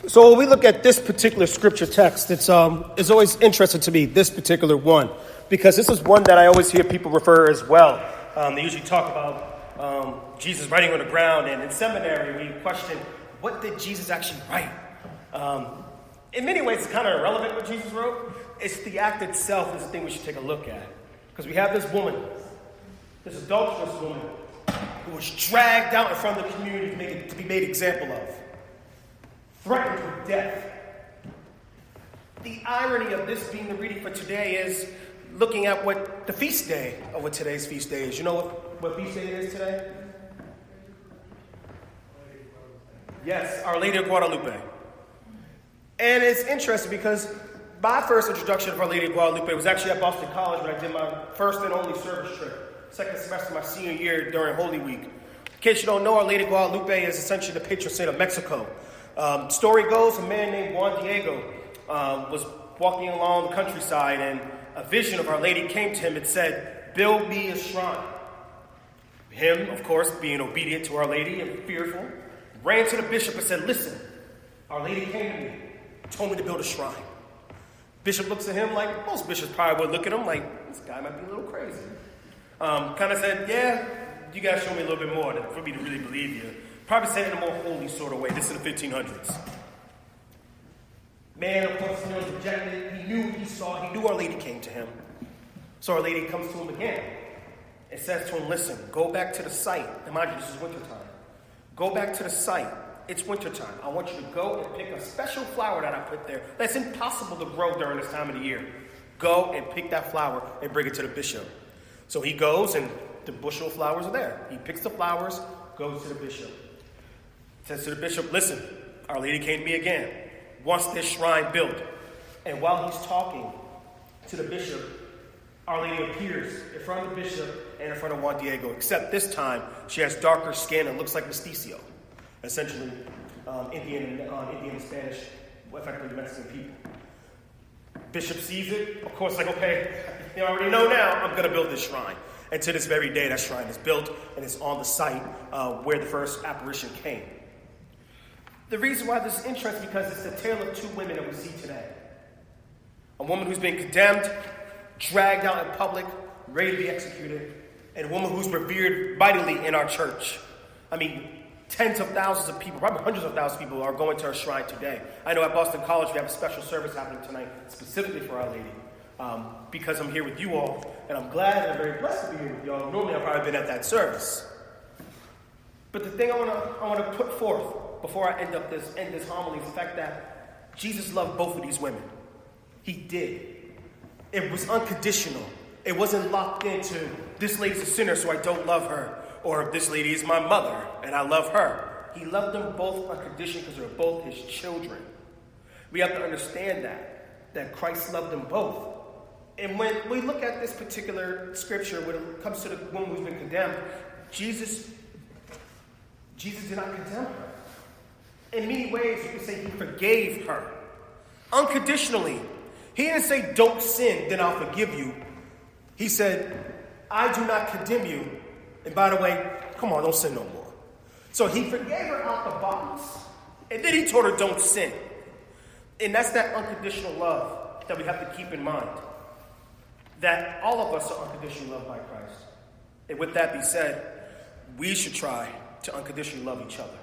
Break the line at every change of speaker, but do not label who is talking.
So when we look at this particular scripture text, it's always interesting to me, this particular one, because this is one that I always hear people refer as well. They usually talk about Jesus writing on the ground, and in seminary we question, what did Jesus actually write? In many ways, it's kind of irrelevant what Jesus wrote. It's the act itself is the thing we should take a look at. Because we have this woman, this adulterous woman, who was dragged out in front of the community to be made example of. Threatened with death. The irony of this being the reading for today is looking at what the feast day of what today's feast day is. You know what feast day is today? Yes, Our Lady of Guadalupe. And it's interesting because my first introduction of Our Lady of Guadalupe was actually at Boston College when I did my first and only service trip, second semester of my senior year during Holy Week. In case you don't know, Our Lady of Guadalupe is essentially the patron saint of Mexico. Story goes, a man named Juan Diego was walking along the countryside, and a vision of Our Lady came to him and said, "Build me a shrine." Him, of course, being obedient to Our Lady and fearful, ran to the bishop and said, "Listen, Our Lady came to me, told me to build a shrine." Bishop looks at him like most bishops probably would look at him like, this guy might be a little crazy. Kind of said, "Yeah, you got to show me a little bit more for me to really believe you." Probably said it in a more holy sort of way. This is the 1500s. Man, of course, was rejected. He knew what he saw. He knew Our Lady came to him. So Our Lady comes to him again and says to him, "Listen, go back to the site." And mind you, this is wintertime. Go back to the site. It's wintertime. I want you to go and pick a special flower that I put there that's impossible to grow during this time of the year. Go and pick that flower and bring it to the bishop. So he goes, and the bushel of flowers are there. He picks the flowers, goes to the bishop. Says to the bishop, "Listen, Our Lady came to me again. Wants this shrine built." And while he's talking to the bishop, Our Lady appears in front of the bishop and in front of Juan Diego, except this time she has darker skin and looks like mestizo, essentially Indian and Spanish, effectively Mexican people. Bishop sees it, of course, like, okay, you already know now, I'm going to build this shrine. And to this very day, that shrine is built and it's on the site where the first apparition came. The reason why this is interesting is because it's the tale of two women that we see today. A woman who's been condemned, dragged out in public, ready to be executed, and a woman who's revered mightily in our church. I mean, tens of thousands of people, probably hundreds of thousands of people are going to our shrine today. I know at Boston College we have a special service happening tonight specifically for Our Lady. Because I'm here with you all, and I'm glad and I'm very blessed to be here with you all. Normally I've probably been at that service. But the thing I want to put forth before I end this homily is the fact that Jesus loved both of these women. He did. It was unconditional. It wasn't locked into, this lady's a sinner, so I don't love her. Or this lady is my mother, and I love her. He loved them both unconditionally because they're both his children. We have to understand that Christ loved them both. And when we look at this particular scripture, when it comes to the woman who's been condemned, Jesus did not condemn her. In many ways, you can say he forgave her. Unconditionally. He didn't say, "Don't sin, then I'll forgive you." He said, "I do not condemn you. And by the way, come on, don't sin no more." So he forgave her out the box. And then he told her, "Don't sin." And that's that unconditional love that we have to keep in mind. That all of us are unconditionally loved by Christ. And with that being said, we should try to unconditionally love each other.